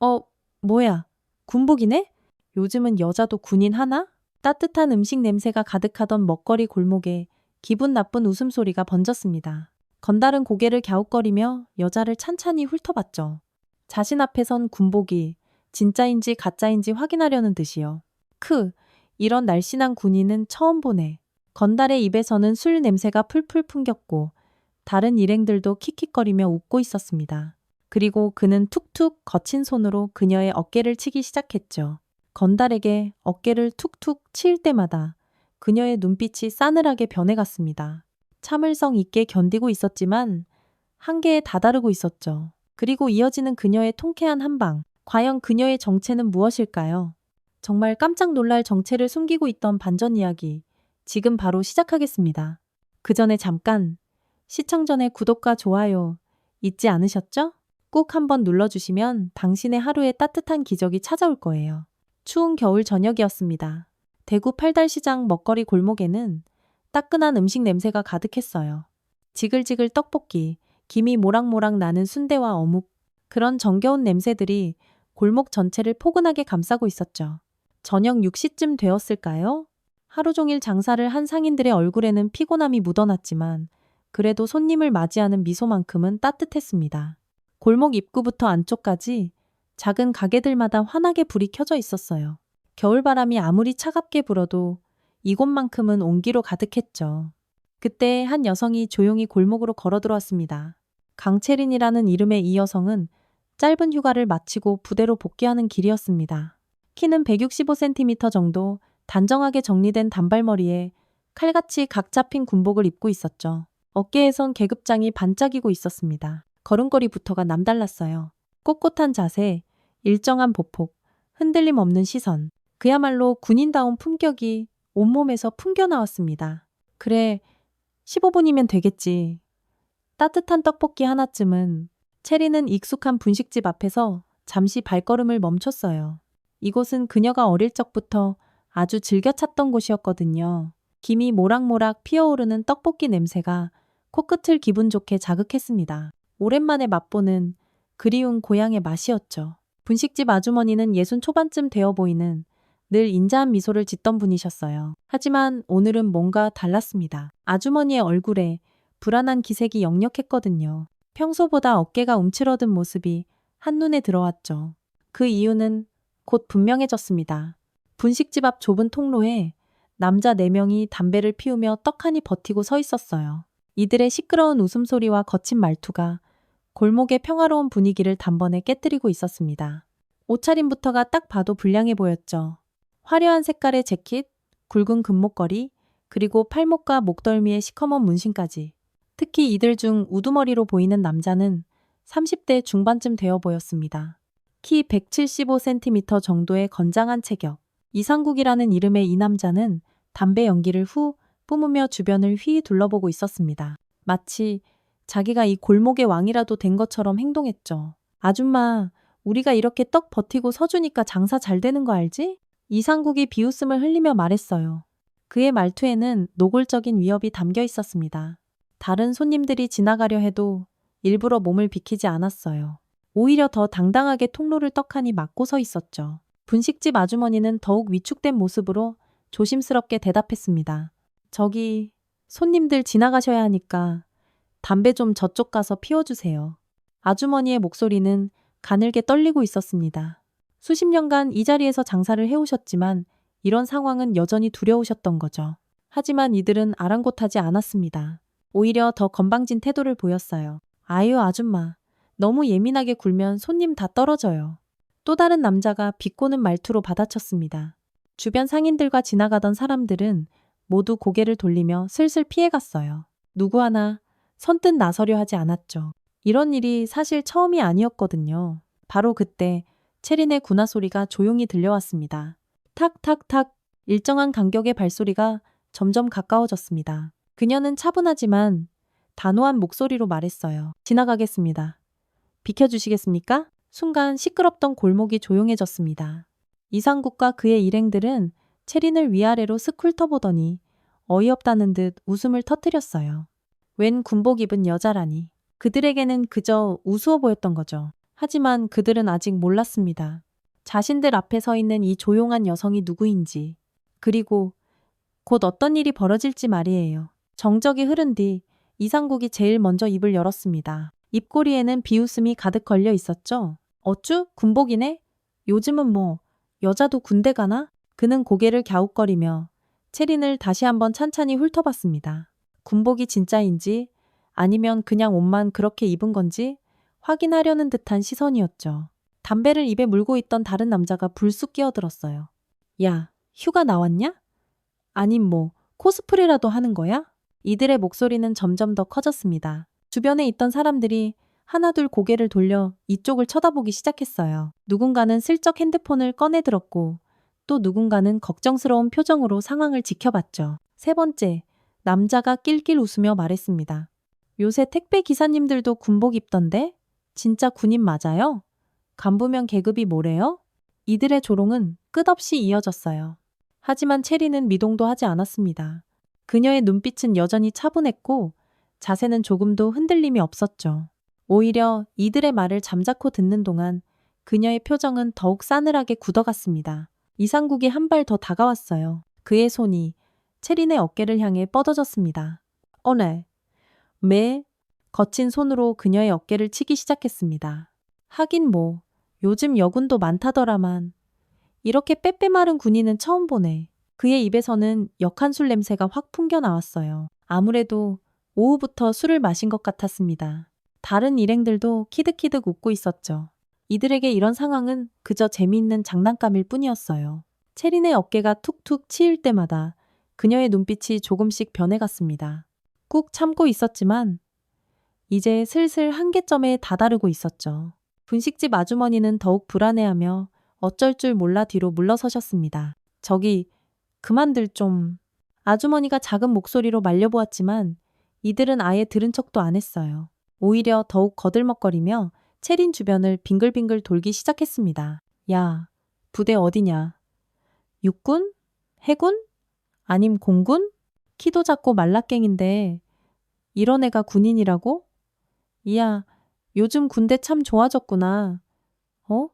어, 뭐야? 군복이네? 요즘은 여자도 군인 하나? 따뜻한 음식 냄새가 가득하던 먹거리 골목에 기분 나쁜 웃음소리가 번졌습니다. 건달은 고개를 갸웃거리며 여자를 찬찬히 훑어봤죠. 자신 앞에선 군복이 진짜인지 가짜인지 확인하려는 듯이요. 이런 날씬한 군인은 처음 보네. 건달의 입에서는 술 냄새가 풀풀 풍겼고 다른 일행들도 킥킥거리며 웃고 있었습니다. 그리고 그는 툭툭 거친 손으로 그녀의 어깨를 치기 시작했죠. 건달에게 어깨를 툭툭 치일 때마다 그녀의 눈빛이 싸늘하게 변해갔습니다. 참을성 있게 견디고 있었지만 한계에 다다르고 있었죠. 그리고 이어지는 그녀의 통쾌한 한방. 과연 그녀의 정체는 무엇일까요? 정말 깜짝 놀랄 정체를 숨기고 있던 반전 이야기. 지금 바로 시작하겠습니다. 그 전에 잠깐 시청 전에 구독과 좋아요 잊지 않으셨죠? 꼭 한번 눌러주시면 당신의 하루에 따뜻한 기적이 찾아올 거예요. 추운 겨울 저녁이었습니다. 대구 팔달시장 먹거리 골목에는 따끈한 음식 냄새가 가득했어요. 지글지글 떡볶이, 김이 모락모락 나는 순대와 어묵, 그런 정겨운 냄새들이 골목 전체를 포근하게 감싸고 있었죠. 저녁 6시쯤 되었을까요? 하루 종일 장사를 한 상인들의 얼굴에는 피곤함이 묻어났지만 그래도 손님을 맞이하는 미소만큼은 따뜻했습니다. 골목 입구부터 안쪽까지 작은 가게들마다 환하게 불이 켜져 있었어요. 겨울바람이 아무리 차갑게 불어도 이곳만큼은 온기로 가득했죠. 그때 한 여성이 조용히 골목으로 걸어 들어왔습니다. 강채린이라는 이름의 이 여성은 짧은 휴가를 마치고 부대로 복귀하는 길이었습니다. 키는 165cm 정도, 단정하게 정리된 단발머리에 칼같이 각 잡힌 군복을 입고 있었죠. 어깨에선 계급장이 반짝이고 있었습니다. 걸음걸이부터가 남달랐어요. 꼿꼿한 자세, 일정한 보폭, 흔들림 없는 시선. 그야말로 군인다운 품격이 온몸에서 풍겨나왔습니다. 그래, 15분이면 되겠지. 따뜻한 떡볶이 하나쯤은. 체리는 익숙한 분식집 앞에서 잠시 발걸음을 멈췄어요. 이곳은 그녀가 어릴 적부터 아주 즐겨 찾던 곳이었거든요. 김이 모락모락 피어오르는 떡볶이 냄새가 코끝을 기분 좋게 자극했습니다. 오랜만에 맛보는 그리운 고향의 맛이었죠. 분식집 아주머니는 60 초반쯤 되어 보이는 늘 인자한 미소를 짓던 분이셨어요. 하지만 오늘은 뭔가 달랐습니다. 아주머니의 얼굴에 불안한 기색이 역력했거든요. 평소보다 어깨가 움츠러든 모습이 한눈에 들어왔죠. 그 이유는 곧 분명해졌습니다. 분식집 앞 좁은 통로에 남자 4명이 담배를 피우며 떡하니 버티고 서 있었어요. 이들의 시끄러운 웃음소리와 거친 말투가 골목의 평화로운 분위기를 단번에 깨뜨리고 있었습니다. 옷차림부터가 딱 봐도 불량해 보였죠. 화려한 색깔의 재킷, 굵은 금목걸이, 그리고 팔목과 목덜미에 시커먼 문신까지. 특히 이들 중 우두머리로 보이는 남자는 30대 중반쯤 되어 보였습니다. 키 175cm 정도의 건장한 체격. 이상국이라는 이름의 이 남자는 담배 연기를 후 뿜으며 주변을 휘 둘러보고 있었습니다. 마치 자기가 이 골목의 왕이라도 된 것처럼 행동했죠. 아줌마, 우리가 이렇게 떡 버티고 서주니까 장사 잘 되는 거 알지? 이상국이 비웃음을 흘리며 말했어요. 그의 말투에는 노골적인 위협이 담겨 있었습니다. 다른 손님들이 지나가려 해도 일부러 몸을 비키지 않았어요. 오히려 더 당당하게 통로를 떡하니 막고 서 있었죠. 분식집 아주머니는 더욱 위축된 모습으로 조심스럽게 대답했습니다. 저기, 손님들 지나가셔야 하니까 담배 좀 저쪽 가서 피워주세요. 아주머니의 목소리는 가늘게 떨리고 있었습니다. 수십 년간 이 자리에서 장사를 해오셨지만 이런 상황은 여전히 두려우셨던 거죠. 하지만 이들은 아랑곳하지 않았습니다. 오히려 더 건방진 태도를 보였어요. 아유 아줌마, 너무 예민하게 굴면 손님 다 떨어져요. 또 다른 남자가 비꼬는 말투로 받아쳤습니다. 주변 상인들과 지나가던 사람들은 모두 고개를 돌리며 슬슬 피해갔어요. 누구 하나 선뜻 나서려 하지 않았죠. 이런 일이 사실 처음이 아니었거든요. 바로 그때 체린의 군화 소리가 조용히 들려왔습니다. 탁탁탁 일정한 간격의 발소리가 점점 가까워졌습니다. 그녀는 차분하지만 단호한 목소리로 말했어요. 지나가겠습니다. 비켜주시겠습니까? 순간 시끄럽던 골목이 조용해졌습니다. 이상국과 그의 일행들은 체린을 위아래로 슥 훑어보더니 어이없다는 듯 웃음을 터뜨렸어요. 웬 군복 입은 여자라니. 그들에게는 그저 우스워 보였던 거죠. 하지만 그들은 아직 몰랐습니다. 자신들 앞에 서 있는 이 조용한 여성이 누구인지, 그리고 곧 어떤 일이 벌어질지 말이에요. 정적이 흐른 뒤 이상국이 제일 먼저 입을 열었습니다. 입꼬리에는 비웃음이 가득 걸려 있었죠. 어쭈? 군복이네? 요즘은 뭐 여자도 군대 가나? 그는 고개를 갸웃거리며 체린을 다시 한번 찬찬히 훑어봤습니다. 군복이 진짜인지 아니면 그냥 옷만 그렇게 입은 건지 확인하려는 듯한 시선이었죠. 담배를 입에 물고 있던 다른 남자가 불쑥 끼어들었어요. 야, 휴가 나왔냐? 아님 뭐 코스프레라도 하는 거야? 이들의 목소리는 점점 더 커졌습니다. 주변에 있던 사람들이 하나둘 고개를 돌려 이쪽을 쳐다보기 시작했어요. 누군가는 슬쩍 핸드폰을 꺼내 들었고 또 누군가는 걱정스러운 표정으로 상황을 지켜봤죠. 세 번째, 남자가 낄낄 웃으며 말했습니다. 요새 택배 기사님들도 군복 입던데? 진짜 군인 맞아요? 간부면 계급이 뭐래요? 이들의 조롱은 끝없이 이어졌어요. 하지만 체리는 미동도 하지 않았습니다. 그녀의 눈빛은 여전히 차분했고 자세는 조금도 흔들림이 없었죠. 오히려 이들의 말을 잠자코 듣는 동안 그녀의 표정은 더욱 싸늘하게 굳어갔습니다. 이상국이 한 발 더 다가왔어요. 그의 손이 체린의 어깨를 향해 뻗어졌습니다. 어네. 매. 거친 손으로 그녀의 어깨를 치기 시작했습니다. 하긴 뭐 요즘 여군도 많다더라만 이렇게 빼빼 마른 군인은 처음 보네. 그의 입에서는 역한 술 냄새가 확 풍겨 나왔어요. 아무래도 오후부터 술을 마신 것 같았습니다. 다른 일행들도 키득키득 웃고 있었죠. 이들에게 이런 상황은 그저 재미있는 장난감일 뿐이었어요. 체린의 어깨가 툭툭 치일 때마다 그녀의 눈빛이 조금씩 변해갔습니다. 꾹 참고 있었지만 이제 슬슬 한계점에 다다르고 있었죠. 분식집 아주머니는 더욱 불안해하며 어쩔 줄 몰라 뒤로 물러서셨습니다. 저기 그만들 좀. 아주머니가 작은 목소리로 말려보았지만 이들은 아예 들은 척도 안 했어요. 오히려 더욱 거들먹거리며 체린 주변을 빙글빙글 돌기 시작했습니다. 야, 부대 어디냐? 육군? 해군? 아님 공군? 키도 작고 말라깽인데 이런 애가 군인이라고? 이야, 요즘 군대 참 좋아졌구나. 어?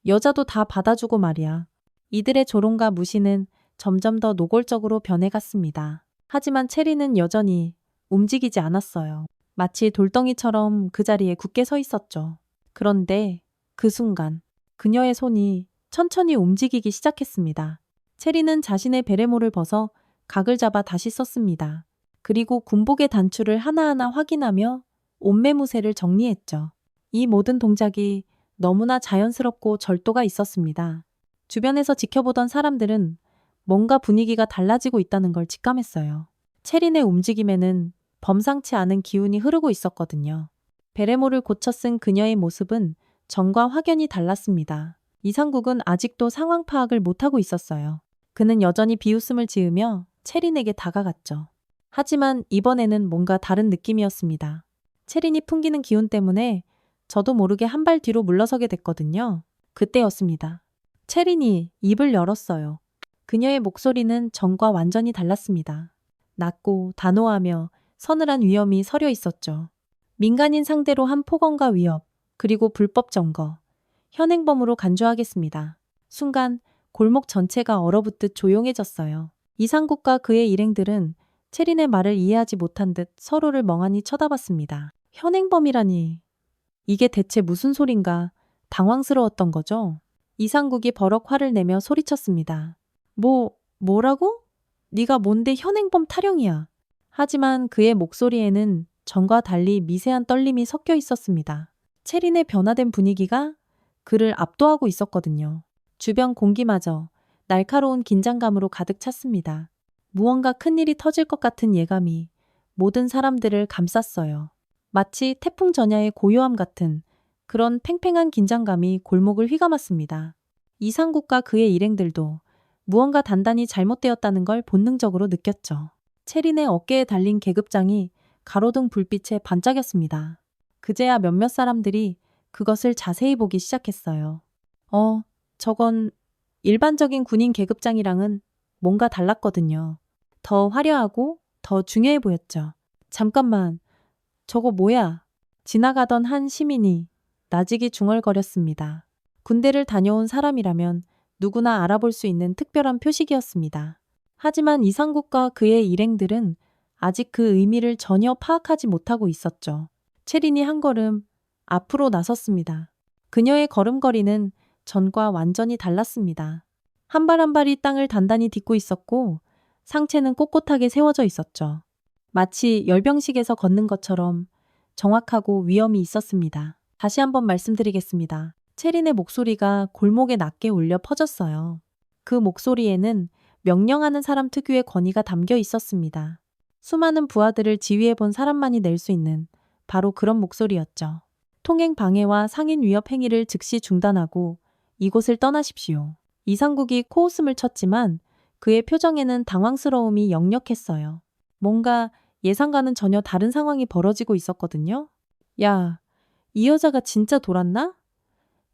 여자도 다 받아주고 말이야. 이들의 조롱과 무시는 점점 더 노골적으로 변해갔습니다. 하지만 체리는 여전히 움직이지 않았어요. 마치 돌덩이처럼 그 자리에 굳게 서 있었죠. 그런데 그 순간 그녀의 손이 천천히 움직이기 시작했습니다. 체리는 자신의 베레모를 벗어 각을 잡아 다시 썼습니다. 그리고 군복의 단추를 하나하나 확인하며 옷매무새를 정리했죠. 이 모든 동작이 너무나 자연스럽고 절도가 있었습니다. 주변에서 지켜보던 사람들은 뭔가 분위기가 달라지고 있다는 걸 직감했어요. 체린의 움직임에는 범상치 않은 기운이 흐르고 있었거든요. 베레모를 고쳐 쓴 그녀의 모습은 전과 확연히 달랐습니다. 이상국은 아직도 상황 파악을 못하고 있었어요. 그는 여전히 비웃음을 지으며 체린에게 다가갔죠. 하지만 이번에는 뭔가 다른 느낌이었습니다. 체린이 풍기는 기운 때문에 저도 모르게 한 발 뒤로 물러서게 됐거든요. 그때였습니다. 체린이 입을 열었어요. 그녀의 목소리는 전과 완전히 달랐습니다. 낮고 단호하며 서늘한 위험이 서려 있었죠. 민간인 상대로 한 폭언과 위협, 그리고 불법 점거, 현행범으로 간주하겠습니다. 순간 골목 전체가 얼어붙듯 조용해졌어요. 이상국과 그의 일행들은 체린의 말을 이해하지 못한 듯 서로를 멍하니 쳐다봤습니다. 현행범이라니. 이게 대체 무슨 소린가 당황스러웠던 거죠. 이상국이 버럭 화를 내며 소리쳤습니다. 뭐라고? 네가 뭔데 현행범 타령이야. 하지만 그의 목소리에는 전과 달리 미세한 떨림이 섞여 있었습니다. 체린의 변화된 분위기가 그를 압도하고 있었거든요. 주변 공기마저 날카로운 긴장감으로 가득 찼습니다. 무언가 큰일이 터질 것 같은 예감이 모든 사람들을 감쌌어요. 마치 태풍 전야의 고요함 같은 그런 팽팽한 긴장감이 골목을 휘감았습니다. 이상국과 그의 일행들도 무언가 단단히 잘못되었다는 걸 본능적으로 느꼈죠. 체린의 어깨에 달린 계급장이 가로등 불빛에 반짝였습니다. 그제야 몇몇 사람들이 그것을 자세히 보기 시작했어요. 저건 일반적인 군인 계급장이랑은 뭔가 달랐거든요. 더 화려하고 더 중요해 보였죠. 잠깐만, 저거 뭐야? 지나가던 한 시민이 나직이 중얼거렸습니다. 군대를 다녀온 사람이라면 누구나 알아볼 수 있는 특별한 표식이었습니다. 하지만 이상국과 그의 일행들은 아직 그 의미를 전혀 파악하지 못하고 있었죠. 채린이 한 걸음 앞으로 나섰습니다. 그녀의 걸음걸이는 전과 완전히 달랐습니다. 한 발 한 발이 땅을 단단히 딛고 있었고 상체는 꼿꼿하게 세워져 있었죠. 마치 열병식에서 걷는 것처럼 정확하고 위엄이 있었습니다. 다시 한번 말씀드리겠습니다. 채린의 목소리가 골목에 낮게 울려 퍼졌어요. 그 목소리에는 명령하는 사람 특유의 권위가 담겨 있었습니다. 수많은 부하들을 지휘해본 사람만이 낼 수 있는 바로 그런 목소리였죠. 통행 방해와 상인 위협 행위를 즉시 중단하고 이곳을 떠나십시오. 이상국이 코웃음을 쳤지만 그의 표정에는 당황스러움이 역력했어요. 뭔가 예상과는 전혀 다른 상황이 벌어지고 있었거든요. 야, 이 여자가 진짜 돌았나?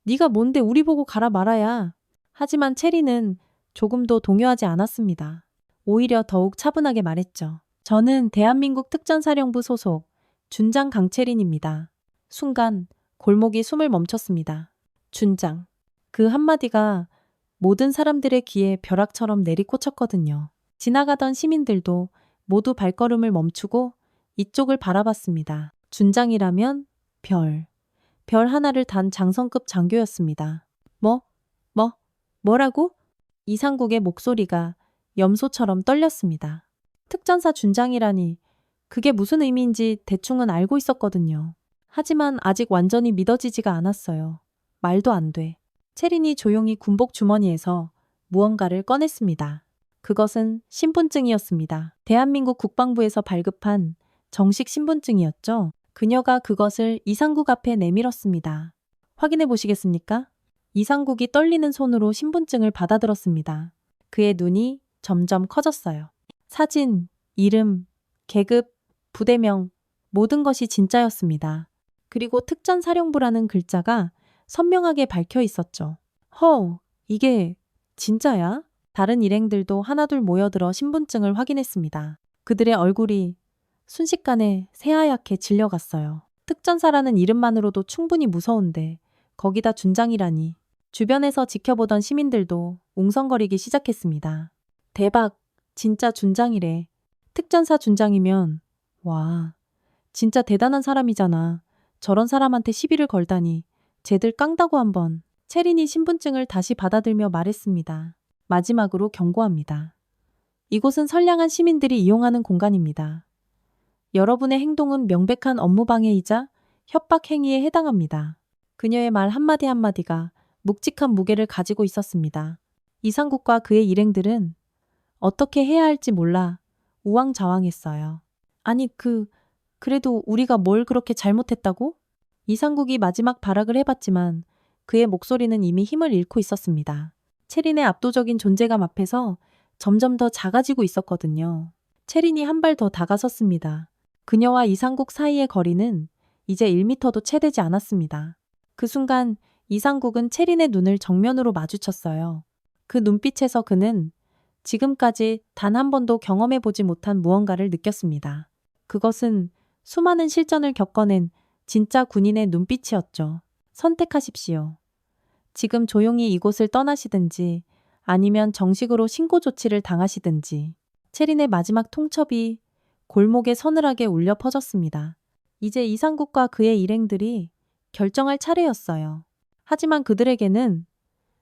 네가 뭔데 우리 보고 가라 말아야. 하지만 체리는 조금도 동요하지 않았습니다. 오히려 더욱 차분하게 말했죠. 저는 대한민국 특전사령부 소속 준장 강채린입니다. 순간 골목이 숨을 멈췄습니다. 준장. 그 한마디가 모든 사람들의 귀에 벼락처럼 내리꽂혔거든요. 지나가던 시민들도 모두 발걸음을 멈추고 이쪽을 바라봤습니다. 준장이라면 별 하나를 단 장성급 장교였습니다. 뭐라고? 이상국의 목소리가 염소처럼 떨렸습니다. 특전사 준장이라니 그게 무슨 의미인지 대충은 알고 있었거든요. 하지만 아직 완전히 믿어지지가 않았어요. 말도 안 돼. 채린이 조용히 군복 주머니에서 무언가를 꺼냈습니다. 그것은 신분증이었습니다. 대한민국 국방부에서 발급한 정식 신분증이었죠. 그녀가 그것을 이상국 앞에 내밀었습니다. 확인해 보시겠습니까? 이상국이 떨리는 손으로 신분증을 받아들었습니다. 그의 눈이 점점 커졌어요. 사진, 이름, 계급, 부대명, 모든 것이 진짜였습니다. 그리고 특전사령부라는 글자가 선명하게 박혀 있었죠. 이게 진짜야? 다른 일행들도 하나둘 모여들어 신분증을 확인했습니다. 그들의 얼굴이 순식간에 새하얗게 질려갔어요. 특전사라는 이름만으로도 충분히 무서운데 거기다 준장이라니. 주변에서 지켜보던 시민들도 웅성거리기 시작했습니다. 대박, 진짜 준장이래. 특전사 준장이면 와, 진짜 대단한 사람이잖아. 저런 사람한테 시비를 걸다니. 쟤들 깡다고 한번. 채린이 신분증을 다시 받아들며 말했습니다. 마지막으로 경고합니다. 이곳은 선량한 시민들이 이용하는 공간입니다. 여러분의 행동은 명백한 업무방해이자 협박 행위에 해당합니다. 그녀의 말 한마디 한마디가 묵직한 무게를 가지고 있었습니다. 이상국과 그의 일행들은 어떻게 해야 할지 몰라 우왕좌왕했어요. 아니 그래도 우리가 뭘 그렇게 잘못했다고? 이상국이 마지막 발악을 해봤지만 그의 목소리는 이미 힘을 잃고 있었습니다. 채린의 압도적인 존재감 앞에서 점점 더 작아지고 있었거든요. 채린이 한 발 더 다가섰습니다. 그녀와 이상국 사이의 거리는 이제 1미터도 채 되지 않았습니다. 그 순간 이상국은 채린의 눈을 정면으로 마주쳤어요. 그 눈빛에서 그는 지금까지 단 한 번도 경험해보지 못한 무언가를 느꼈습니다. 그것은 수많은 실전을 겪어낸 진짜 군인의 눈빛이었죠. 선택하십시오. 지금 조용히 이곳을 떠나시든지 아니면 정식으로 신고 조치를 당하시든지. 채린의 마지막 통첩이 골목에 서늘하게 울려 퍼졌습니다. 이제 이상국과 그의 일행들이 결정할 차례였어요. 하지만 그들에게는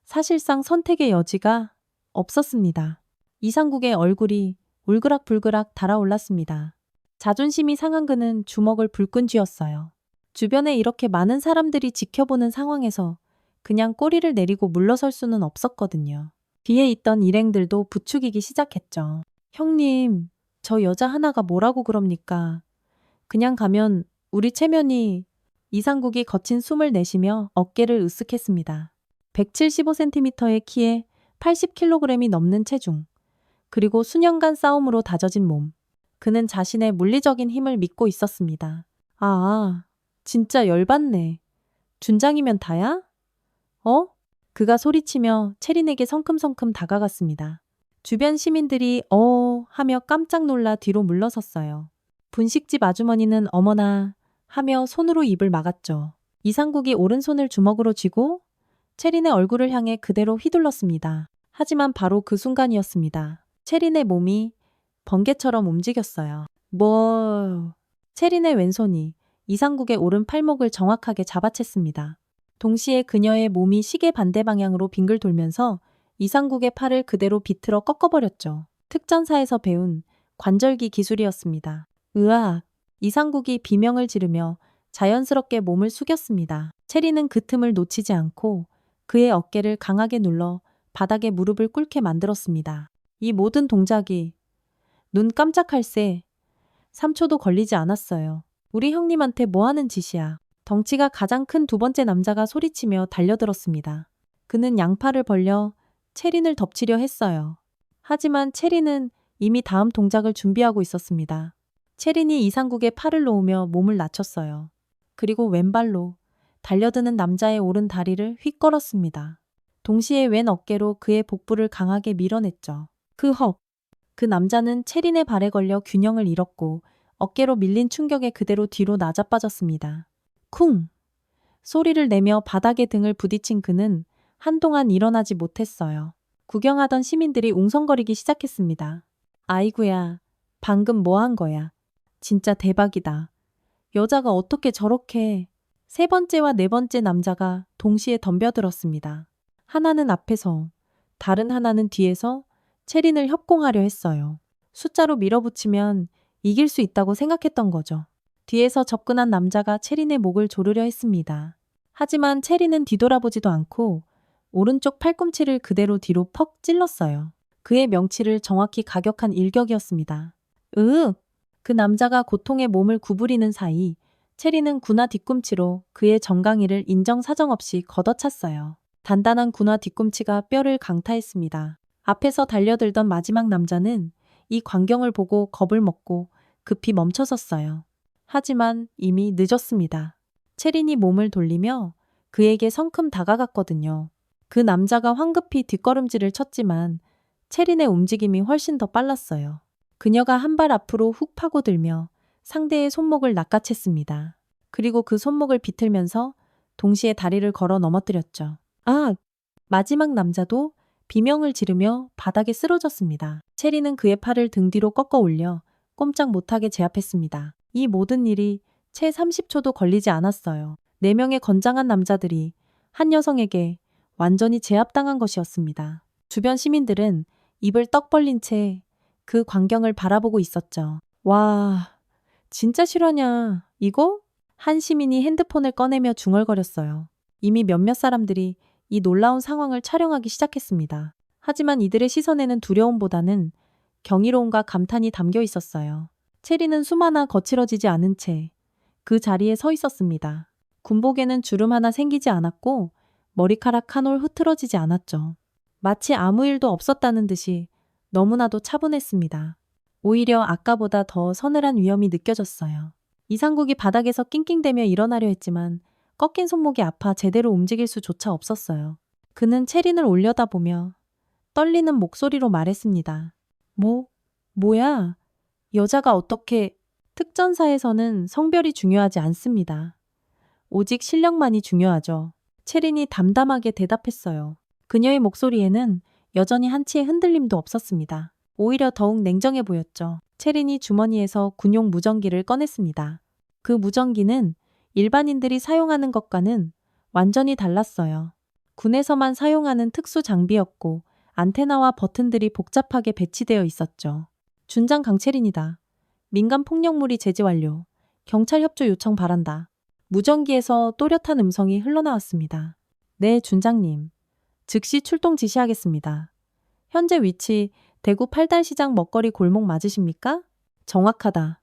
사실상 선택의 여지가 없었습니다. 이상국의 얼굴이 울그락불그락 달아올랐습니다. 자존심이 상한 그는 주먹을 불끈 쥐었어요. 주변에 이렇게 많은 사람들이 지켜보는 상황에서 그냥 꼬리를 내리고 물러설 수는 없었거든요. 뒤에 있던 일행들도 부추기기 시작했죠. 형님, 저 여자 하나가 뭐라고 그럽니까? 그냥 가면 우리 체면이. 이상국이 거친 숨을 내쉬며 어깨를 으쓱했습니다. 175cm의 키에 80kg이 넘는 체중, 그리고 수년간 싸움으로 다져진 몸. 그는 자신의 물리적인 힘을 믿고 있었습니다. 진짜 열받네. 준장이면 다야? 그가 소리치며 채린에게 성큼성큼 다가갔습니다. 주변 시민들이 하며 깜짝 놀라 뒤로 물러섰어요. 분식집 아주머니는 어머나 하며 손으로 입을 막았죠. 이상국이 오른손을 주먹으로 쥐고 채린의 얼굴을 향해 그대로 휘둘렀습니다. 하지만 바로 그 순간이었습니다. 채린의 몸이 번개처럼 움직였어요. 채린의 왼손이 이상국의 오른 팔목을 정확하게 잡아챘습니다. 동시에 그녀의 몸이 시계 반대 방향으로 빙글 돌면서 이상국의 팔을 그대로 비틀어 꺾어버렸죠. 특전사에서 배운 관절기 기술이었습니다. 으악! 이상국이 비명을 지르며 자연스럽게 몸을 숙였습니다. 체리는 그 틈을 놓치지 않고 그의 어깨를 강하게 눌러 바닥에 무릎을 꿇게 만들었습니다. 이 모든 동작이 눈 깜짝할 새 3초도 걸리지 않았어요. 우리 형님한테 뭐 하는 짓이야. 덩치가 가장 큰 두 번째 남자가 소리치며 달려들었습니다. 그는 양팔을 벌려 체린을 덮치려 했어요. 하지만 체린은 이미 다음 동작을 준비하고 있었습니다. 체린이 이상국의 팔을 놓으며 몸을 낮췄어요. 그리고 왼발로 달려드는 남자의 오른 다리를 휙 걸었습니다. 동시에 왼 어깨로 그의 복부를 강하게 밀어냈죠. 그 남자는 체린의 발에 걸려 균형을 잃었고 어깨로 밀린 충격에 그대로 뒤로 나자빠졌습니다. 쿵! 소리를 내며 바닥에 등을 부딪힌 그는 한동안 일어나지 못했어요. 구경하던 시민들이 웅성거리기 시작했습니다. 아이구야, 방금 뭐 한 거야? 진짜 대박이다. 여자가 어떻게 저렇게... 세 번째와 네 번째 남자가 동시에 덤벼들었습니다. 하나는 앞에서, 다른 하나는 뒤에서 체린을 협공하려 했어요. 숫자로 밀어붙이면 이길 수 있다고 생각했던 거죠. 뒤에서 접근한 남자가 체린의 목을 조르려 했습니다. 하지만 체린은 뒤돌아보지도 않고 오른쪽 팔꿈치를 그대로 뒤로 퍽 찔렀어요. 그의 명치를 정확히 가격한 일격이었습니다. 그 남자가 고통에 몸을 구부리는 사이 체린은 군화 뒤꿈치로 그의 정강이를 인정사정 없이 걷어찼어요. 단단한 군화 뒤꿈치가 뼈를 강타했습니다. 앞에서 달려들던 마지막 남자는 이 광경을 보고 겁을 먹고 급히 멈춰섰어요. 하지만 이미 늦었습니다. 체린이 몸을 돌리며 그에게 성큼 다가갔거든요. 그 남자가 황급히 뒷걸음질을 쳤지만 체린의 움직임이 훨씬 더 빨랐어요. 그녀가 한 발 앞으로 훅 파고들며 상대의 손목을 낚아챘습니다. 그리고 그 손목을 비틀면서 동시에 다리를 걸어 넘어뜨렸죠. 마지막 남자도 비명을 지르며 바닥에 쓰러졌습니다. 체리는 그의 팔을 등 뒤로 꺾어 올려 꼼짝 못하게 제압했습니다. 이 모든 일이 채 30초도 걸리지 않았어요. 4명의 건장한 남자들이 한 여성에게 완전히 제압당한 것이었습니다. 주변 시민들은 입을 떡 벌린 채 그 광경을 바라보고 있었죠. 와, 진짜 실화냐, 이거? 한 시민이 핸드폰을 꺼내며 중얼거렸어요. 이미 몇몇 사람들이 이 놀라운 상황을 촬영하기 시작했습니다. 하지만 이들의 시선에는 두려움보다는 경이로움과 감탄이 담겨 있었어요. 체리는 숨 하나 거칠어지지 않은 채 그 자리에 서 있었습니다. 군복에는 주름 하나 생기지 않았고 머리카락 한 올 흐트러지지 않았죠. 마치 아무 일도 없었다는 듯이 너무나도 차분했습니다. 오히려 아까보다 더 서늘한 위험이 느껴졌어요. 이상국이 바닥에서 낑낑대며 일어나려 했지만 꺾인 손목이 아파 제대로 움직일 수조차 없었어요. 그는 체린을 올려다보며 떨리는 목소리로 말했습니다. 뭐야? 여자가 어떻게... 특전사에서는 성별이 중요하지 않습니다. 오직 실력만이 중요하죠. 체린이 담담하게 대답했어요. 그녀의 목소리에는 여전히 한치의 흔들림도 없었습니다. 오히려 더욱 냉정해 보였죠. 체린이 주머니에서 군용 무전기를 꺼냈습니다. 그 무전기는 일반인들이 사용하는 것과는 완전히 달랐어요. 군에서만 사용하는 특수 장비였고 안테나와 버튼들이 복잡하게 배치되어 있었죠. 준장 강체린이다. 민간 폭력물이 제지 완료. 경찰 협조 요청 바란다. 무전기에서 또렷한 음성이 흘러나왔습니다. 네, 준장님. 즉시 출동 지시하겠습니다. 현재 위치 대구 팔달시장 먹거리 골목 맞으십니까? 정확하다.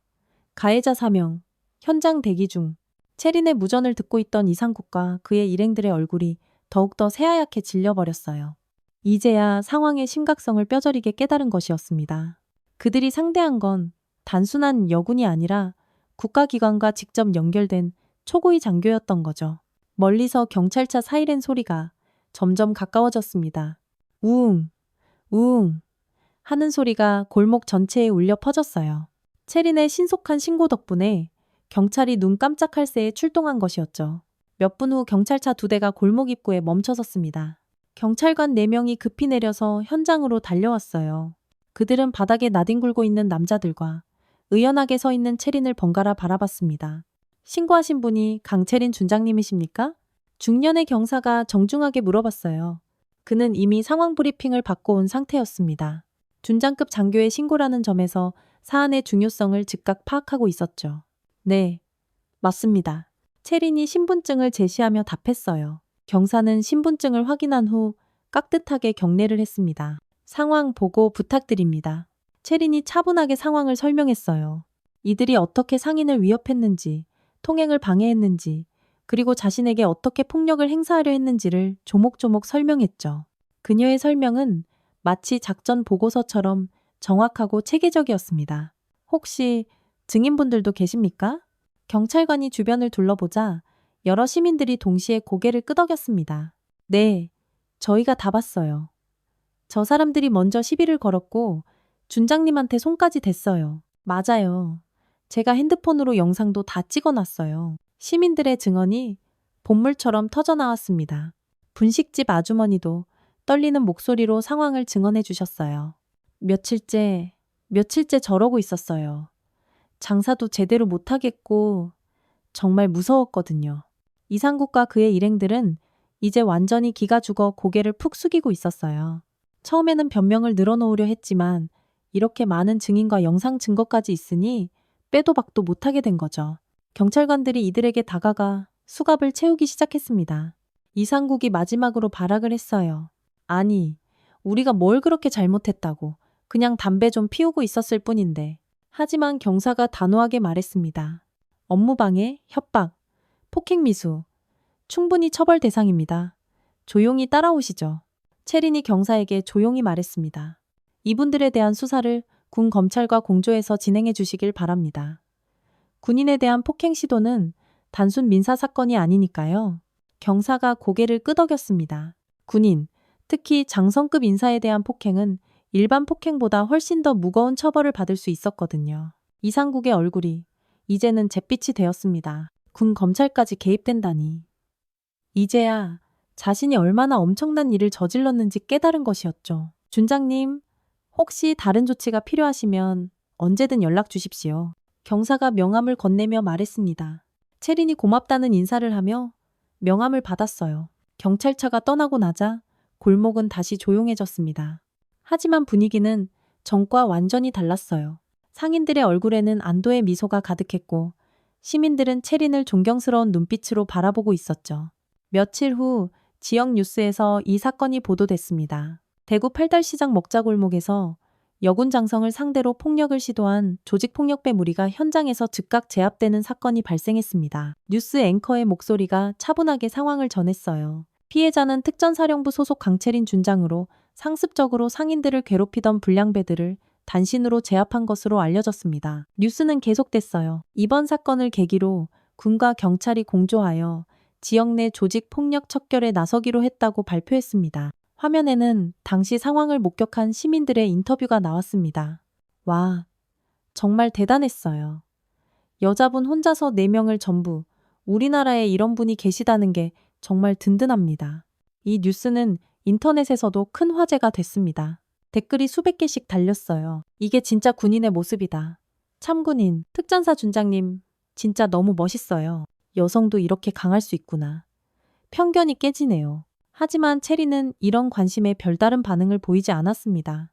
가해자 4명. 현장 대기 중. 체린의 무전을 듣고 있던 이상국과 그의 일행들의 얼굴이 더욱더 새하얗게 질려버렸어요. 이제야 상황의 심각성을 뼈저리게 깨달은 것이었습니다. 그들이 상대한 건 단순한 여군이 아니라 국가기관과 직접 연결된 초고위 장교였던 거죠. 멀리서 경찰차 사이렌 소리가 점점 가까워졌습니다. 우웅, 우웅 하는 소리가 골목 전체에 울려 퍼졌어요. 체린의 신속한 신고 덕분에 경찰이 눈 깜짝할 새에 출동한 것이었죠. 몇 분 후 경찰차 2대가 골목 입구에 멈춰섰습니다. 경찰관 4명이 급히 내려서 현장으로 달려왔어요. 그들은 바닥에 나뒹굴고 있는 남자들과 의연하게 서 있는 채린을 번갈아 바라봤습니다. 신고하신 분이 강채린 준장님이십니까? 중년의 경사가 정중하게 물어봤어요. 그는 이미 상황 브리핑을 받고 온 상태였습니다. 준장급 장교의 신고라는 점에서 사안의 중요성을 즉각 파악하고 있었죠. 네, 맞습니다. 채린이 신분증을 제시하며 답했어요. 경사는 신분증을 확인한 후 깍듯하게 경례를 했습니다. 상황 보고 부탁드립니다. 채린이 차분하게 상황을 설명했어요. 이들이 어떻게 상인을 위협했는지, 통행을 방해했는지, 그리고 자신에게 어떻게 폭력을 행사하려 했는지를 조목조목 설명했죠. 그녀의 설명은 마치 작전 보고서처럼 정확하고 체계적이었습니다. 혹시 증인분들도 계십니까? 경찰관이 주변을 둘러보자 여러 시민들이 동시에 고개를 끄덕였습니다. 네, 저희가 다 봤어요. 저 사람들이 먼저 시비를 걸었고 준장님한테 손까지 댔어요. 맞아요. 제가 핸드폰으로 영상도 다 찍어놨어요. 시민들의 증언이 본물처럼 터져나왔습니다. 분식집 아주머니도 떨리는 목소리로 상황을 증언해 주셨어요. 며칠째 저러고 있었어요. 장사도 제대로 못하겠고 정말 무서웠거든요. 이상국과 그의 일행들은 이제 완전히 기가 죽어 고개를 푹 숙이고 있었어요. 처음에는 변명을 늘어놓으려 했지만 이렇게 많은 증인과 영상 증거까지 있으니 빼도 박도 못하게 된 거죠. 경찰관들이 이들에게 다가가 수갑을 채우기 시작했습니다. 이상국이 마지막으로 발악을 했어요. 아니, 우리가 뭘 그렇게 잘못했다고. 그냥 담배 좀 피우고 있었을 뿐인데. 하지만 경사가 단호하게 말했습니다. 업무방해, 협박, 폭행미수. 충분히 처벌 대상입니다. 조용히 따라오시죠. 채린이 경사에게 조용히 말했습니다. 이분들에 대한 수사를 군 검찰과 공조해서 진행해 주시길 바랍니다. 군인에 대한 폭행 시도는 단순 민사 사건이 아니니까요. 경사가 고개를 끄덕였습니다. 군인, 특히 장성급 인사에 대한 폭행은 일반 폭행보다 훨씬 더 무거운 처벌을 받을 수 있었거든요. 이상국의 얼굴이 이제는 잿빛이 되었습니다. 군 검찰까지 개입된다니. 이제야 자신이 얼마나 엄청난 일을 저질렀는지 깨달은 것이었죠. 준장님, 혹시 다른 조치가 필요하시면 언제든 연락 주십시오. 경사가 명함을 건네며 말했습니다. 채린이 고맙다는 인사를 하며 명함을 받았어요. 경찰차가 떠나고 나자 골목은 다시 조용해졌습니다. 하지만 분위기는 전과 완전히 달랐어요. 상인들의 얼굴에는 안도의 미소가 가득했고 시민들은 채린을 존경스러운 눈빛으로 바라보고 있었죠. 며칠 후 지역 뉴스에서 이 사건이 보도됐습니다. 대구 팔달시장 먹자골목에서 여군 장성을 상대로 폭력을 시도한 조직폭력배 무리가 현장에서 즉각 제압되는 사건이 발생했습니다. 뉴스 앵커의 목소리가 차분하게 상황을 전했어요. 피해자는 특전사령부 소속 강채린 준장으로 상습적으로 상인들을 괴롭히던 불량배들을 단신으로 제압한 것으로 알려졌습니다. 뉴스는 계속됐어요. 이번 사건을 계기로 군과 경찰이 공조하여 지역 내 조직 폭력 척결에 나서기로 했다고 발표했습니다. 화면에는 당시 상황을 목격한 시민들의 인터뷰가 나왔습니다. 와, 정말 대단했어요. 여자분 혼자서 4명을 전부, 우리나라에 이런 분이 계시다는 게 정말 든든합니다. 이 뉴스는 인터넷에서도 큰 화제가 됐습니다. 댓글이 수백 개씩 달렸어요. 이게 진짜 군인의 모습이다. 참군인, 특전사 준장님, 진짜 너무 멋있어요. 여성도 이렇게 강할 수 있구나. 편견이 깨지네요. 하지만 체리는 이런 관심에 별다른 반응을 보이지 않았습니다.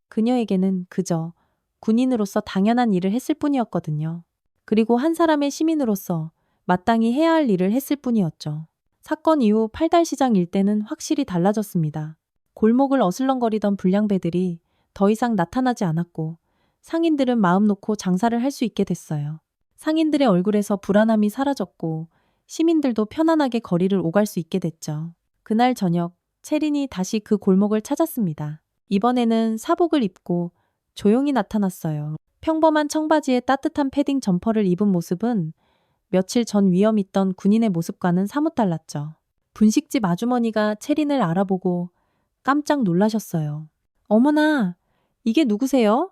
그녀에게는 그저 군인으로서 당연한 일을 했을 뿐이었거든요. 그리고 한 사람의 시민으로서 마땅히 해야 할 일을 했을 뿐이었죠. 사건 이후 팔달시장 일대는 확실히 달라졌습니다. 골목을 어슬렁거리던 불량배들이 더 이상 나타나지 않았고 상인들은 마음 놓고 장사를 할 수 있게 됐어요. 상인들의 얼굴에서 불안함이 사라졌고 시민들도 편안하게 거리를 오갈 수 있게 됐죠. 그날 저녁 채린이 다시 그 골목을 찾았습니다. 이번에는 사복을 입고 조용히 나타났어요. 평범한 청바지에 따뜻한 패딩 점퍼를 입은 모습은 며칠 전 위험 있던 군인의 모습과는 사뭇 달랐죠. 분식집 아주머니가 채린을 알아보고 깜짝 놀라셨어요. 어머나, 이게 누구세요?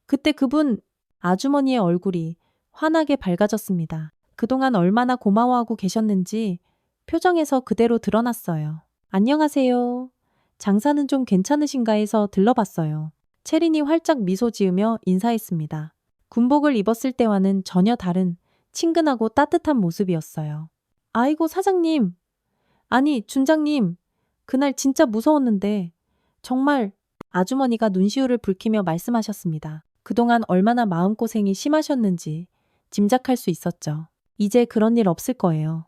그때 그분 아주머니의 얼굴이 환하게 밝아졌습니다. 그동안 얼마나 고마워하고 계셨는지 표정에서 그대로 드러났어요. 안녕하세요. 장사는 좀 괜찮으신가 해서 들러봤어요. 채린이 활짝 미소 지으며 인사했습니다. 군복을 입었을 때와는 전혀 다른 친근하고 따뜻한 모습이었어요. 아이고 사장님, 아니 준장님, 그날 진짜 무서웠는데 정말 아주머니가 눈시울을 붉히며 말씀하셨습니다. 그동안 얼마나 마음고생이 심하셨는지 짐작할 수 있었죠. 이제 그런 일 없을 거예요.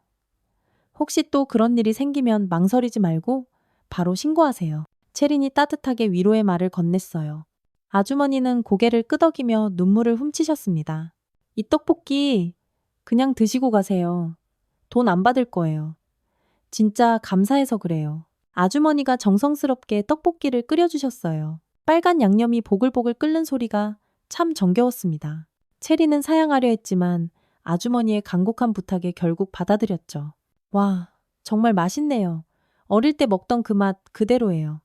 혹시 또 그런 일이 생기면 망설이지 말고 바로 신고하세요. 채린이 따뜻하게 위로의 말을 건넸어요. 아주머니는 고개를 끄덕이며 눈물을 훔치셨습니다. 이 떡볶이 그냥 드시고 가세요. 돈 안 받을 거예요. 진짜 감사해서 그래요. 아주머니가 정성스럽게 떡볶이를 끓여주셨어요. 빨간 양념이 보글보글 끓는 소리가 참 정겨웠습니다. 체리는 사양하려 했지만 아주머니의 간곡한 부탁에 결국 받아들였죠. 와, 정말 맛있네요. 어릴 때 먹던 그 맛 그대로예요.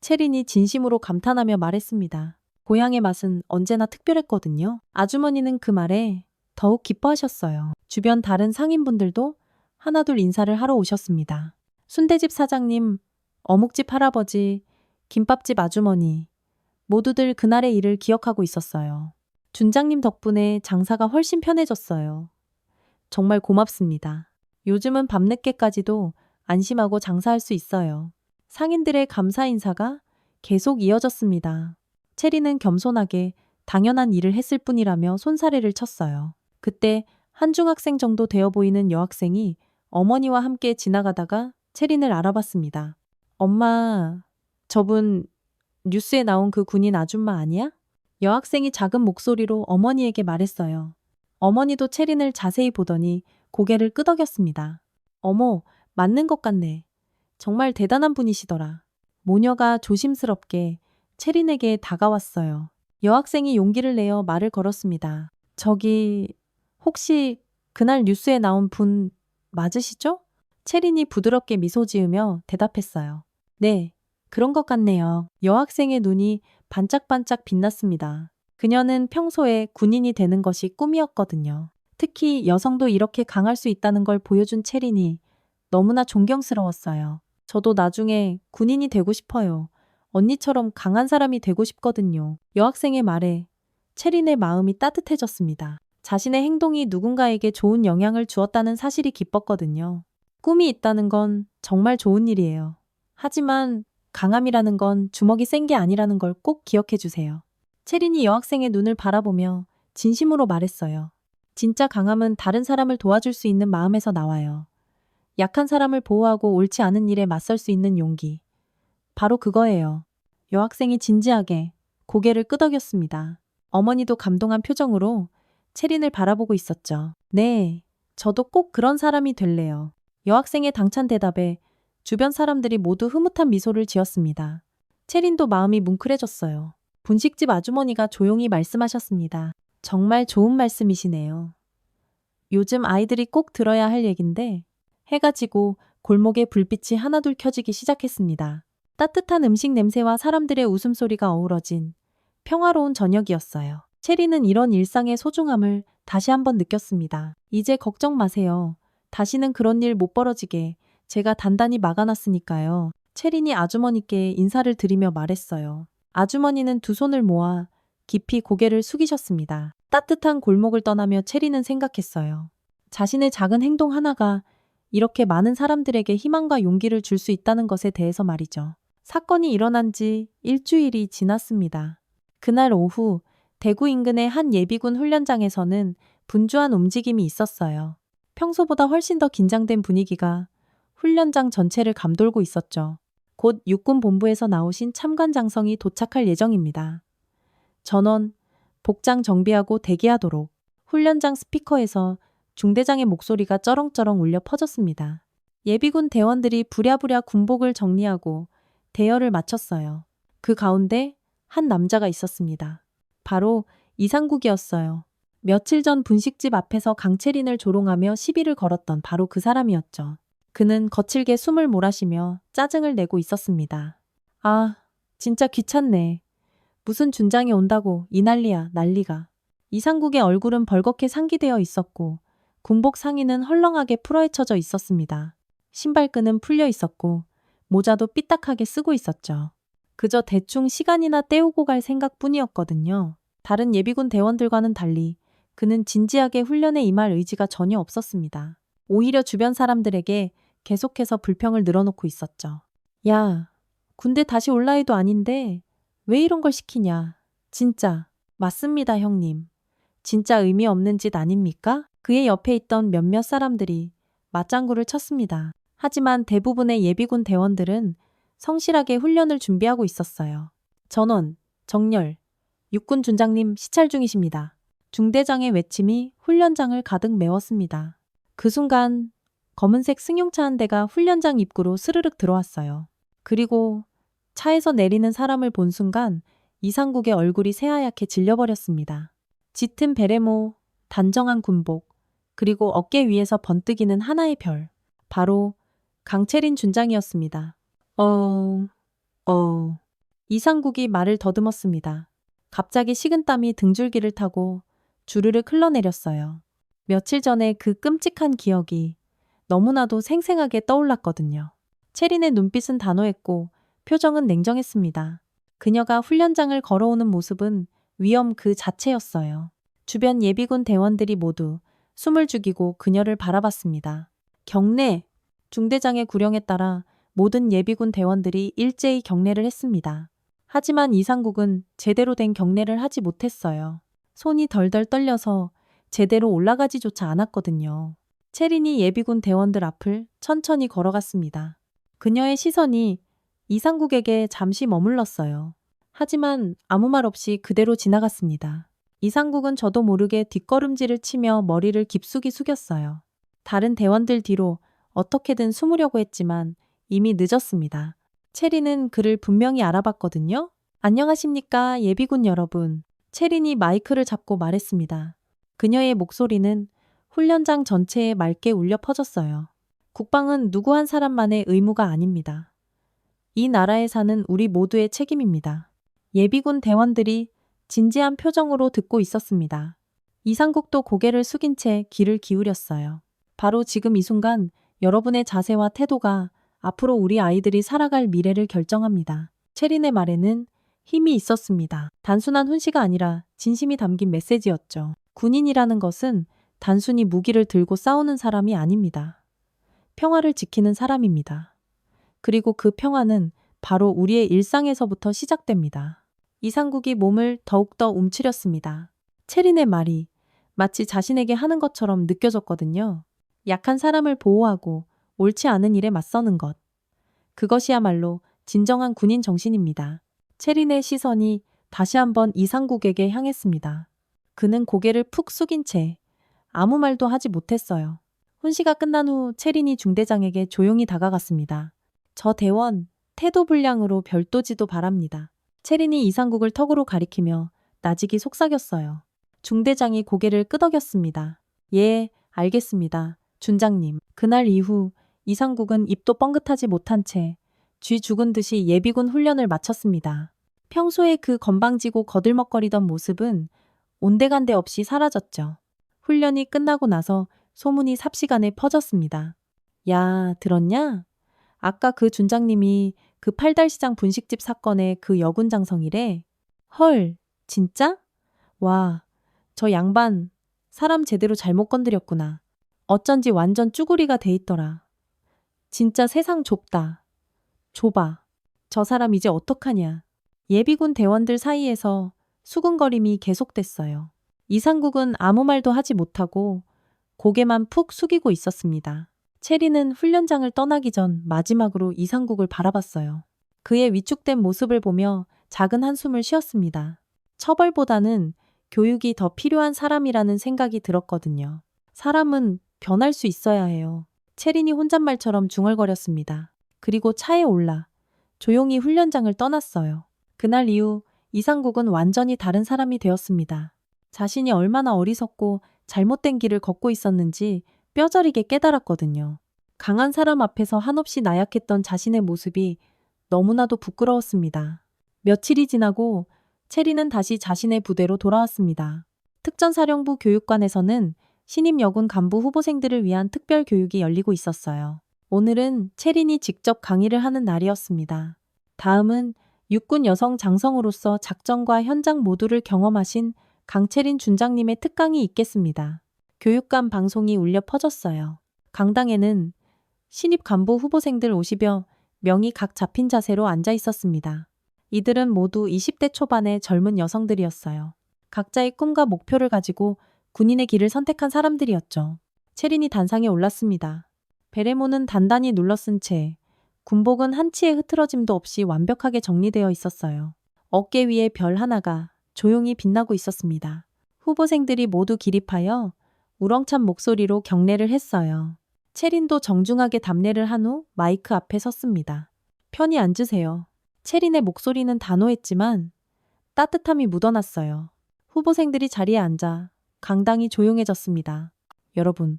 체린이 진심으로 감탄하며 말했습니다. 고향의 맛은 언제나 특별했거든요. 아주머니는 그 말에 더욱 기뻐하셨어요. 주변 다른 상인분들도 하나둘 인사를 하러 오셨습니다. 순대집 사장님, 어묵집 할아버지, 김밥집 아주머니, 모두들 그날의 일을 기억하고 있었어요. 준장님 덕분에 장사가 훨씬 편해졌어요. 정말 고맙습니다. 요즘은 밤늦게까지도 안심하고 장사할 수 있어요. 상인들의 감사 인사가 계속 이어졌습니다. 체리는 겸손하게 당연한 일을 했을 뿐이라며 손사래를 쳤어요. 그때 한 중학생 정도 되어 보이는 여학생이 어머니와 함께 지나가다가 체린을 알아봤습니다. 엄마, 저분 뉴스에 나온 그 군인 아줌마 아니야? 여학생이 작은 목소리로 어머니에게 말했어요. 어머니도 체린을 자세히 보더니 고개를 끄덕였습니다. 어머, 맞는 것 같네. 정말 대단한 분이시더라. 모녀가 조심스럽게 체린에게 다가왔어요. 여학생이 용기를 내어 말을 걸었습니다. 저기, 혹시 그날 뉴스에 나온 분 맞으시죠? 체린이 부드럽게 미소 지으며 대답했어요. 네, 그런 것 같네요. 여학생의 눈이 반짝반짝 빛났습니다. 그녀는 평소에 군인이 되는 것이 꿈이었거든요. 특히 여성도 이렇게 강할 수 있다는 걸 보여준 체린이 너무나 존경스러웠어요. 저도 나중에 군인이 되고 싶어요. 언니처럼 강한 사람이 되고 싶거든요. 여학생의 말에 체린의 마음이 따뜻해졌습니다. 자신의 행동이 누군가에게 좋은 영향을 주었다는 사실이 기뻤거든요. 꿈이 있다는 건 정말 좋은 일이에요. 하지만 강함이라는 건 주먹이 센 게 아니라는 걸 꼭 기억해 주세요. 체린이 여학생의 눈을 바라보며 진심으로 말했어요. 진짜 강함은 다른 사람을 도와줄 수 있는 마음에서 나와요. 약한 사람을 보호하고 옳지 않은 일에 맞설 수 있는 용기. 바로 그거예요. 여학생이 진지하게 고개를 끄덕였습니다. 어머니도 감동한 표정으로 체린을 바라보고 있었죠. 네, 저도 꼭 그런 사람이 될래요. 여학생의 당찬 대답에 주변 사람들이 모두 흐뭇한 미소를 지었습니다. 체린도 마음이 뭉클해졌어요. 분식집 아주머니가 조용히 말씀하셨습니다. 정말 좋은 말씀이시네요. 요즘 아이들이 꼭 들어야 할 얘긴데 해가 지고 골목에 불빛이 하나둘 켜지기 시작했습니다. 따뜻한 음식 냄새와 사람들의 웃음소리가 어우러진 평화로운 저녁이었어요. 체리는 이런 일상의 소중함을 다시 한번 느꼈습니다. 이제 걱정 마세요. 다시는 그런 일 못 벌어지게 제가 단단히 막아놨으니까요. 체린이 아주머니께 인사를 드리며 말했어요. 아주머니는 두 손을 모아 깊이 고개를 숙이셨습니다. 따뜻한 골목을 떠나며 체리는 생각했어요. 자신의 작은 행동 하나가 이렇게 많은 사람들에게 희망과 용기를 줄 수 있다는 것에 대해서 말이죠. 사건이 일어난 지 일주일이 지났습니다. 그날 오후 대구 인근의 한 예비군 훈련장에서는 분주한 움직임이 있었어요. 평소보다 훨씬 더 긴장된 분위기가 훈련장 전체를 감돌고 있었죠. 곧 육군 본부에서 나오신 참관 장성이 도착할 예정입니다. 전원, 복장 정비하고 대기하도록. 훈련장 스피커에서 중대장의 목소리가 쩌렁쩌렁 울려 퍼졌습니다. 예비군 대원들이 부랴부랴 군복을 정리하고 대열을 마쳤어요. 그 가운데 한 남자가 있었습니다. 바로 이상국이었어요. 며칠 전 분식집 앞에서 강채린을 조롱하며 시비를 걸었던 바로 그 사람이었죠. 그는 거칠게 숨을 몰아쉬며 짜증을 내고 있었습니다. 아, 진짜 귀찮네. 무슨 준장이 온다고 이 난리야, 난리가. 이상국의 얼굴은 벌겋게 상기되어 있었고 군복 상의는 헐렁하게 풀어헤쳐져 있었습니다. 신발끈은 풀려 있었고 모자도 삐딱하게 쓰고 있었죠. 그저 대충 시간이나 때우고 갈 생각뿐이었거든요. 다른 예비군 대원들과는 달리 그는 진지하게 훈련에 임할 의지가 전혀 없었습니다. 오히려 주변 사람들에게 계속해서 불평을 늘어놓고 있었죠. 야, 군대 다시 올라해도 아닌데 왜 이런 걸 시키냐. 진짜. 맞습니다, 형님. 진짜 의미 없는 짓 아닙니까? 그의 옆에 있던 몇몇 사람들이 맞장구를 쳤습니다. 하지만 대부분의 예비군 대원들은 성실하게 훈련을 준비하고 있었어요. 전원, 정렬, 육군 준장님 시찰 중이십니다. 중대장의 외침이 훈련장을 가득 메웠습니다. 그 순간 검은색 승용차 한 대가 훈련장 입구로 스르륵 들어왔어요. 그리고 차에서 내리는 사람을 본 순간 이상국의 얼굴이 새하얗게 질려버렸습니다. 짙은 베레모, 단정한 군복, 그리고 어깨 위에서 번뜩이는 하나의 별. 바로 강채린 준장이었습니다. 이상국이 말을 더듬었습니다. 갑자기 식은땀이 등줄기를 타고 주르륵 흘러내렸어요. 며칠 전에 그 끔찍한 기억이 너무나도 생생하게 떠올랐거든요. 채린의 눈빛은 단호했고 표정은 냉정했습니다. 그녀가 훈련장을 걸어오는 모습은 위험 그 자체였어요. 주변 예비군 대원들이 모두 숨을 죽이고 그녀를 바라봤습니다. 경례! 중대장의 구령에 따라 모든 예비군 대원들이 일제히 경례를 했습니다. 하지만 이상국은 제대로 된 경례를 하지 못했어요. 손이 덜덜 떨려서 제대로 올라가지조차 않았거든요. 채린이 예비군 대원들 앞을 천천히 걸어갔습니다. 그녀의 시선이 이상국에게 잠시 머물렀어요. 하지만 아무 말 없이 그대로 지나갔습니다. 이상국은 저도 모르게 뒷걸음질을 치며 머리를 깊숙이 숙였어요. 다른 대원들 뒤로 어떻게든 숨으려고 했지만 이미 늦었습니다. 채린은 그를 분명히 알아봤거든요. 안녕하십니까 예비군 여러분. 채린이 마이크를 잡고 말했습니다. 그녀의 목소리는 훈련장 전체에 맑게 울려 퍼졌어요. 국방은 누구 한 사람만의 의무가 아닙니다. 이 나라에 사는 우리 모두의 책임입니다. 예비군 대원들이 진지한 표정으로 듣고 있었습니다. 이상국도 고개를 숙인 채 귀를 기울였어요. 바로 지금 이 순간 여러분의 자세와 태도가 앞으로 우리 아이들이 살아갈 미래를 결정합니다. 채린의 말에는 힘이 있었습니다. 단순한 훈시가 아니라 진심이 담긴 메시지였죠. 군인이라는 것은 단순히 무기를 들고 싸우는 사람이 아닙니다. 평화를 지키는 사람입니다. 그리고 그 평화는 바로 우리의 일상에서부터 시작됩니다. 이상국이 몸을 더욱더 움츠렸습니다. 채린의 말이 마치 자신에게 하는 것처럼 느껴졌거든요. 약한 사람을 보호하고 옳지 않은 일에 맞서는 것. 그것이야말로 진정한 군인 정신입니다. 채린의 시선이 다시 한번 이상국에게 향했습니다. 그는 고개를 푹 숙인 채 아무 말도 하지 못했어요. 훈시가 끝난 후 채린이 중대장에게 조용히 다가갔습니다. 저 대원, 태도 불량으로 별도지도 바랍니다. 채린이 이상국을 턱으로 가리키며 나직이 속삭였어요. 중대장이 고개를 끄덕였습니다. 예, 알겠습니다. 준장님. 그날 이후 이상국은 입도 뻥긋하지 못한 채 쥐 죽은 듯이 예비군 훈련을 마쳤습니다. 평소에 그 건방지고 거들먹거리던 모습은 온데간데 없이 사라졌죠. 훈련이 끝나고 나서 소문이 삽시간에 퍼졌습니다. 야, 들었냐? 아까 그 준장님이 그 팔달시장 분식집 사건의 그 여군 장성이래. 헐, 진짜? 와, 저 양반 사람 제대로 잘못 건드렸구나. 어쩐지 완전 쭈구리가 돼 있더라. 진짜 세상 좁다. 좁아. 저 사람 이제 어떡하냐. 예비군 대원들 사이에서 수군거림이 계속됐어요. 이상국은 아무 말도 하지 못하고 고개만 푹 숙이고 있었습니다. 채리는 훈련장을 떠나기 전 마지막으로 이상국을 바라봤어요. 그의 위축된 모습을 보며 작은 한숨을 쉬었습니다. 처벌보다는 교육이 더 필요한 사람이라는 생각이 들었거든요. 사람은 변할 수 있어야 해요. 채린이 혼잣말처럼 중얼거렸습니다. 그리고 차에 올라 조용히 훈련장을 떠났어요. 그날 이후 이상국은 완전히 다른 사람이 되었습니다. 자신이 얼마나 어리석고 잘못된 길을 걷고 있었는지 뼈저리게 깨달았거든요. 강한 사람 앞에서 한없이 나약했던 자신의 모습이 너무나도 부끄러웠습니다. 며칠이 지나고 채리는 다시 자신의 부대로 돌아왔습니다. 특전사령부 교육관에서는 신임 여군 간부 후보생들을 위한 특별 교육이 열리고 있었어요. 오늘은 채린이 직접 강의를 하는 날이었습니다. 다음은 육군 여성 장성으로서 작전과 현장 모두를 경험하신 강채린 준장님의 특강이 있겠습니다. 교육감 방송이 울려 퍼졌어요. 강당에는 신입 간부 후보생들 50여 명이 각 잡힌 자세로 앉아 있었습니다. 이들은 모두 20대 초반의 젊은 여성들이었어요. 각자의 꿈과 목표를 가지고 군인의 길을 선택한 사람들이었죠. 채린이 단상에 올랐습니다. 베레모는 단단히 눌러쓴 채 군복은 한치의 흐트러짐도 없이 완벽하게 정리되어 있었어요. 어깨 위에 별 하나가 조용히 빛나고 있었습니다. 후보생들이 모두 기립하여 우렁찬 목소리로 경례를 했어요. 채린도 정중하게 답례를 한 후 마이크 앞에 섰습니다. 편히 앉으세요. 채린의 목소리는 단호했지만 따뜻함이 묻어났어요. 후보생들이 자리에 앉아 강당이 조용해졌습니다. 여러분,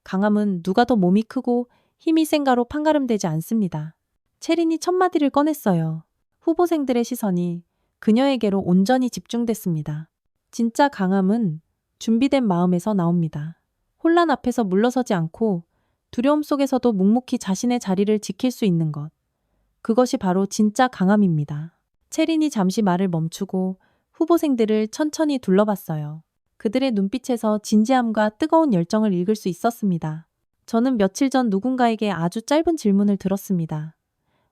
강함은 누가 더 몸이 크고 힘이 센가로 판가름되지 않습니다. 채린이 첫 마디를 꺼냈어요. 후보생들의 시선이 그녀에게로 온전히 집중됐습니다. 진짜 강함은 준비된 마음에서 나옵니다. 혼란 앞에서 물러서지 않고 두려움 속에서도 묵묵히 자신의 자리를 지킬 수 있는 것. 그것이 바로 진짜 강함입니다. 채린이 잠시 말을 멈추고 후보생들을 천천히 둘러봤어요. 그들의 눈빛에서 진지함과 뜨거운 열정을 읽을 수 있었습니다. 저는 며칠 전 누군가에게 아주 짧은 질문을 들었습니다.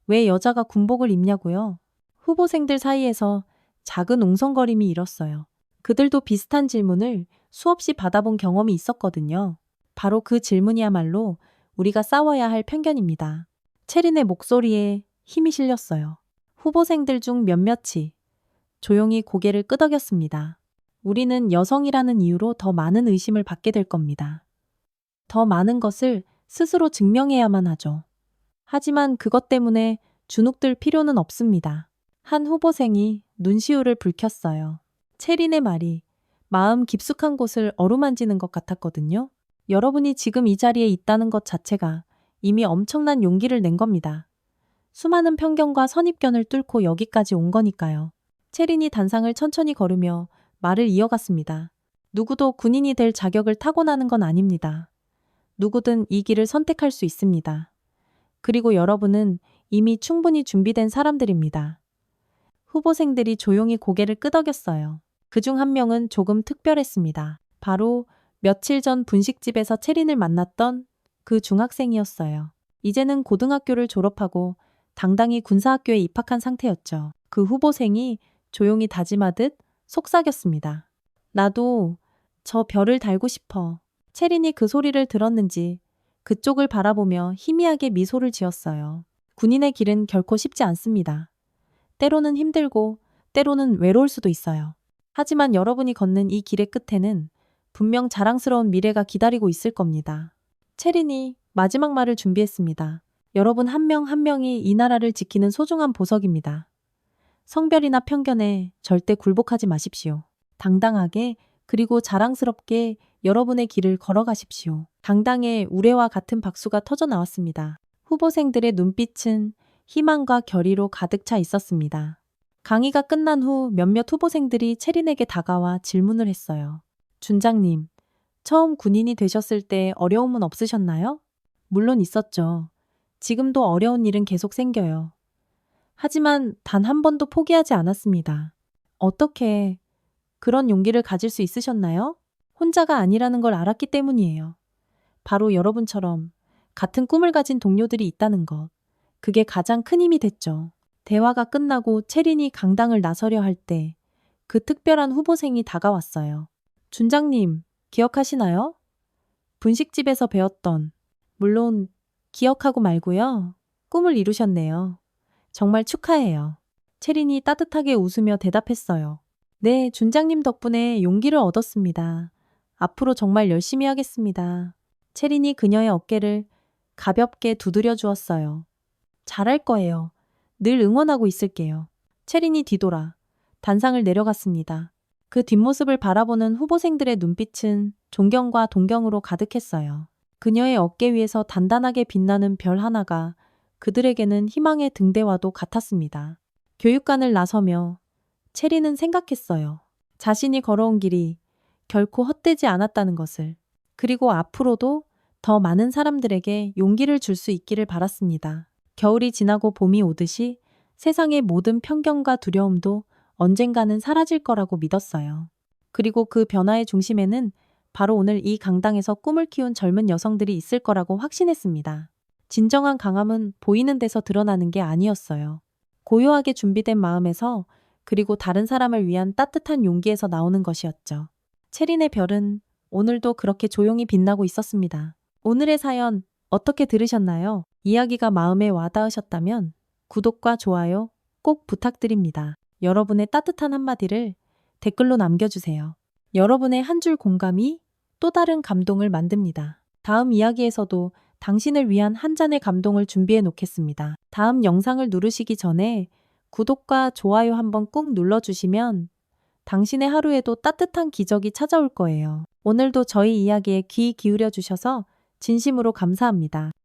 왜 여자가 군복을 입냐고요? 후보생들 사이에서 작은 웅성거림이 일었어요. 그들도 비슷한 질문을 수없이 받아본 경험이 있었거든요. 바로 그 질문이야말로 우리가 싸워야 할 편견입니다. 채린의 목소리에 힘이 실렸어요. 후보생들 중 몇몇이 조용히 고개를 끄덕였습니다. 우리는 여성이라는 이유로 더 많은 의심을 받게 될 겁니다. 더 많은 것을 스스로 증명해야만 하죠. 하지만 그것 때문에 주눅들 필요는 없습니다. 한 후보생이 눈시울을 붉혔어요. 채린의 말이 마음 깊숙한 곳을 어루만지는 것 같았거든요. 여러분이 지금 이 자리에 있다는 것 자체가 이미 엄청난 용기를 낸 겁니다. 수많은 편견과 선입견을 뚫고 여기까지 온 거니까요. 채린이 단상을 천천히 걸으며 말을 이어갔습니다. 누구도 군인이 될 자격을 타고나는 건 아닙니다. 누구든 이 길을 선택할 수 있습니다. 그리고 여러분은 이미 충분히 준비된 사람들입니다. 후보생들이 조용히 고개를 끄덕였어요. 그중 한 명은 조금 특별했습니다. 바로 며칠 전 분식집에서 채린을 만났던 그 중학생이었어요. 이제는 고등학교를 졸업하고 당당히 군사학교에 입학한 상태였죠. 그 후보생이 조용히 다짐하듯 속삭였습니다. 나도 저 별을 달고 싶어. 채린이 그 소리를 들었는지 그쪽을 바라보며 희미하게 미소를 지었어요. 군인의 길은 결코 쉽지 않습니다. 때로는 힘들고 때로는 외로울 수도 있어요. 하지만 여러분이 걷는 이 길의 끝에는 분명 자랑스러운 미래가 기다리고 있을 겁니다. 채린이 마지막 말을 준비했습니다. 여러분 한 명 한 명이 이 나라를 지키는 소중한 보석입니다. 성별이나 편견에 절대 굴복하지 마십시오. 당당하게 그리고 자랑스럽게 여러분의 길을 걸어가십시오. 강당에 우레와 같은 박수가 터져 나왔습니다. 후보생들의 눈빛은 희망과 결의로 가득 차 있었습니다. 강의가 끝난 후 몇몇 후보생들이 채린에게 다가와 질문을 했어요. 준장님, 처음 군인이 되셨을 때 어려움은 없으셨나요? 물론 있었죠. 지금도 어려운 일은 계속 생겨요. 하지만 단 한 번도 포기하지 않았습니다. 어떻게 그런 용기를 가질 수 있으셨나요? 혼자가 아니라는 걸 알았기 때문이에요. 바로 여러분처럼 같은 꿈을 가진 동료들이 있다는 것. 그게 가장 큰 힘이 됐죠. 대화가 끝나고 채린이 강당을 나서려 할 때 그 특별한 후보생이 다가왔어요. 준장님, 기억하시나요? 분식집에서 배웠던, 물론 기억하고 말고요. 꿈을 이루셨네요. 정말 축하해요. 채린이 따뜻하게 웃으며 대답했어요. 네, 준장님 덕분에 용기를 얻었습니다. 앞으로 정말 열심히 하겠습니다. 채린이 그녀의 어깨를 가볍게 두드려 주었어요. 잘할 거예요. 늘 응원하고 있을게요. 채린이 뒤돌아 단상을 내려갔습니다. 그 뒷모습을 바라보는 후보생들의 눈빛은 존경과 동경으로 가득했어요. 그녀의 어깨 위에서 단단하게 빛나는 별 하나가 그들에게는 희망의 등대와도 같았습니다. 교육관을 나서며 채린은 생각했어요. 자신이 걸어온 길이 결코 헛되지 않았다는 것을. 그리고 앞으로도 더 많은 사람들에게 용기를 줄 수 있기를 바랐습니다. 겨울이 지나고 봄이 오듯이 세상의 모든 편견과 두려움도 언젠가는 사라질 거라고 믿었어요. 그리고 그 변화의 중심에는 바로 오늘 이 강당에서 꿈을 키운 젊은 여성들이 있을 거라고 확신했습니다. 진정한 강함은 보이는 데서 드러나는 게 아니었어요. 고요하게 준비된 마음에서, 그리고 다른 사람을 위한 따뜻한 용기에서 나오는 것이었죠. 체린의 별은 오늘도 그렇게 조용히 빛나고 있었습니다. 오늘의 사연 어떻게 들으셨나요? 이야기가 마음에 와닿으셨다면 구독과 좋아요 꼭 부탁드립니다. 여러분의 따뜻한 한마디를 댓글로 남겨주세요. 여러분의 한 줄 공감이 또 다른 감동을 만듭니다. 다음 이야기에서도 당신을 위한 한 잔의 감동을 준비해 놓겠습니다. 다음 영상을 누르시기 전에 구독과 좋아요 한번 꾹 눌러주시면 당신의 하루에도 따뜻한 기적이 찾아올 거예요. 오늘도 저희 이야기에 귀 기울여 주셔서 진심으로 감사합니다.